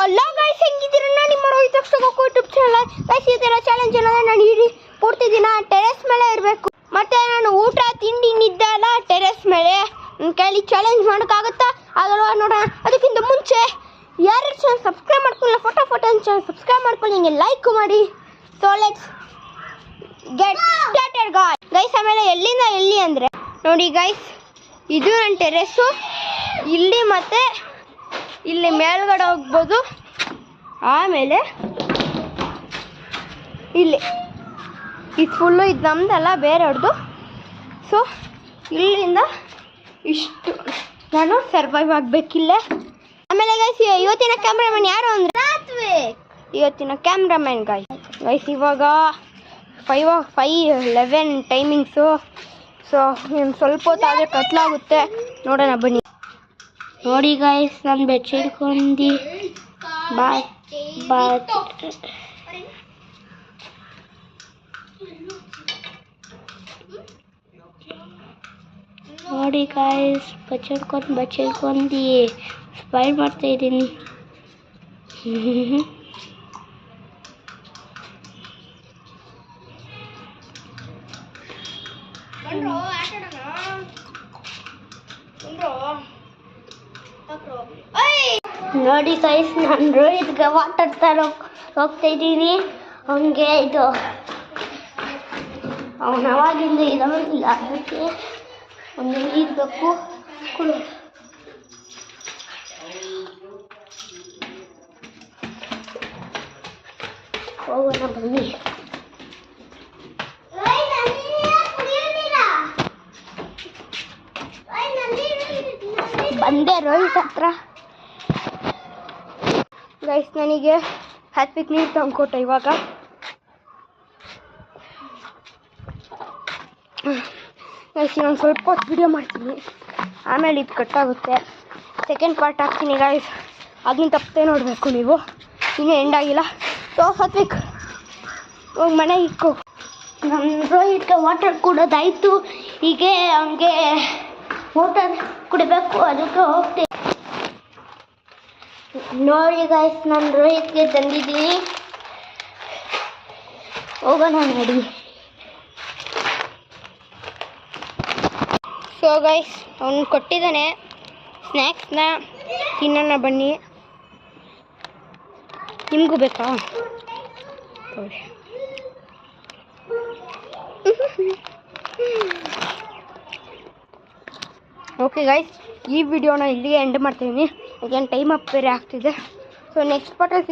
ಅಲ್ಲ ಗೈಸ್, ಹೆಂಗಿದ್ದೀರಾ? ನಾನು ನಿಮ್ಮ ರೋಹಿತ್ ಅಕ್ಷಗೋಕು ಯೂಟ್ಯೂಬ್ ಚಾನಲ್. ಗೈಸ್, ಈ ಥರ ಚಾಲೆಂಜ್ ನಾನು ಇಡೀ ಪೂರ್ತಿ ದಿನ ಟೆರೆಸ್ ಮೇಲೆ ಇರಬೇಕು. ಮತ್ತು ನಾನು ಊಟ ತಿಂಡಿ ನಿದ್ದೆ ಅಲ್ಲ ಟೆರೆಸ್ ಮೇಲೆ. ನನ್ನ ಕೈಲಿ ಚಾಲೆಂಜ್ ಮಾಡೋಕ್ಕಾಗುತ್ತಾ ಆಗಲ್ವಾ ನೋಡೋಣ. ಅದಕ್ಕಿಂತ ಮುಂಚೆ ಯಾರು ಚಾನಲ್ ಸಬ್ಸ್ಕ್ರೈಬ್ ಮಾಡ್ಕೊಳ್ಳಿ, ಫೋಟೋ ಚಾನಲ್ ಸಬ್ಸ್ಕ್ರೈಬ್ ಮಾಡ್ಕೊಳ್ಳಿ, ಹಿಂಗೆ ಲೈಕ್ ಮಾಡಿ. So let's get started guys. ಆಮೇಲೆ ಎಲ್ಲಿಂದ ಎಲ್ಲಿ ಅಂದರೆ ನೋಡಿ ಗೈಸ್, ಇದು ನನ್ನ ಟೆರೆಸ್ಸು. ಇಲ್ಲಿ ಮತ್ತು ಇಲ್ಲಿ ಮೇಲ್ಗಡೆ ಹೋಗ್ಬೋದು. ಆಮೇಲೆ ಇಲ್ಲಿ ಇದು ಫುಲ್ಲು ಇದು ನಮ್ಮದಲ್ಲ, ಬೇರೆಯವ್ರದ್ದು. ಸೊ ಇಲ್ಲಿಂದ ಇಷ್ಟು ನಾನು ಸರ್ವೈವ್ ಆಗಬೇಕಿಲ್ಲೇ. ಆಮೇಲೆ ಗೈಸ್, ಇವತ್ತಿನ ಕ್ಯಾಮ್ರಾಮನ್ ಯಾರು ಅಂದರೆ ಇವತ್ತಿನ ಕ್ಯಾಮ್ರಾಮನ್ ಗೈಸ್ ಇವಾಗ 5:11 ಟೈಮಿಂಗ್ಸು. ಸೊ ಸ್ವಲ್ಪ ಹೊತ್ತಾದರೆ ಕತ್ಲಾಗುತ್ತೆ, ನೋಡೋಣ ಬನ್ನಿ. ನೋಡಿ ಗೈಸ್, ನಾನು ಬೆಚ್ಚಿಟ್ಕೊಂಡು ನೋಡಿ ಗೈಸ್, ಬಚ್ಚಿಟ್ಕೊಂಡು ಸ್ಪೈಲ್ ಮಾಡ್ತಾ ಇದ್ದೀನಿ. ನೋಡಿ ಗೈಸ್, ನಾನು ರೋಹಿತ್ಗೆ ವಾಟರ್ ತರ ಹೋಗ್ತಾ ಇದ್ದೀನಿ. ಅವನಿಗೆ ಇದು ಅವನ ಅವಾಗಿಂದ ಇರೋದಿಲ್ಲ, ಅದಕ್ಕೆ ಒಂದು ನೀರು ಬೇಕು. ಹೋಗೋಣ ಬನ್ನಿ. ಬಂದೆ ರೋಹಿತ್ ಹತ್ರ. ಗೈಸ್, ನನಗೆ ಹ್ಯಾಪಿಕ್ ನೀರು ತಂದ್ಕೊಟ್ಟ. ಇವಾಗ ಗೈಸ್, ನಾನು ಸ್ವಲ್ಪ ಹೊತ್ತು ವಿಡಿಯೋ ಮಾಡ್ತೀನಿ, ಆಮೇಲೆ ಇದು ಕಟ್ಟಾಗುತ್ತೆ. ಸೆಕೆಂಡ್ ಪಾರ್ಟ್ ಹಾಕ್ತೀನಿ ಗೈಸ್, ಅದನ್ನ ತಪ್ಪದೆ ನೋಡಬೇಕು ನೀವು, ಇನ್ನೂ ಎಂಡ್ ಆಗಿಲ್ಲ. ಸೊ ಹತ್ವಿಕ್ ಹೋಗಿ ಮನೆಗೆ ಇಕ್ಕೋ. ನಮ್ಮ ರೋಹಿತ್ಗೆ ವಾಟರ್ ಕುಡೋದಾಯಿತು. ಹೀಗೆ ಅವನಿಗೆ ವಾಟರ್ ಕುಡಿಬೇಕು, ಅದಕ್ಕೆ ಹೋಗ್ತೀನಿ. ನೋಡಿ ಗೈಸ್, ನಾನು ರೋಹಿತ್ಗೆ ತಂದಿದ್ದೀನಿ, ಹೋಗೋಣ ನೋಡಿ. ಸೊ ಗೈಸ್, ಅವನು ಕೊಟ್ಟಿದ್ದಾನೆ ಸ್ನ್ಯಾಕ್ಸ್ನ, ತಿನ್ನೋಣ ಬನ್ನಿ. ನಿಮಗೂ ಬೇಕಾ? ಓಕೆ ಗೈಸ್, ಈ ವಿಡಿಯೋನ ಇಲ್ಲಿಗೆ ಎಂಡ್ ಮಾಡ್ತೀನಿ. again ಟೈಮ್ ಅಪ್ ಬೇರೆ ಆಗ್ತಿದೆ. So next ಪಾರ್ಟಲ್ಲಿ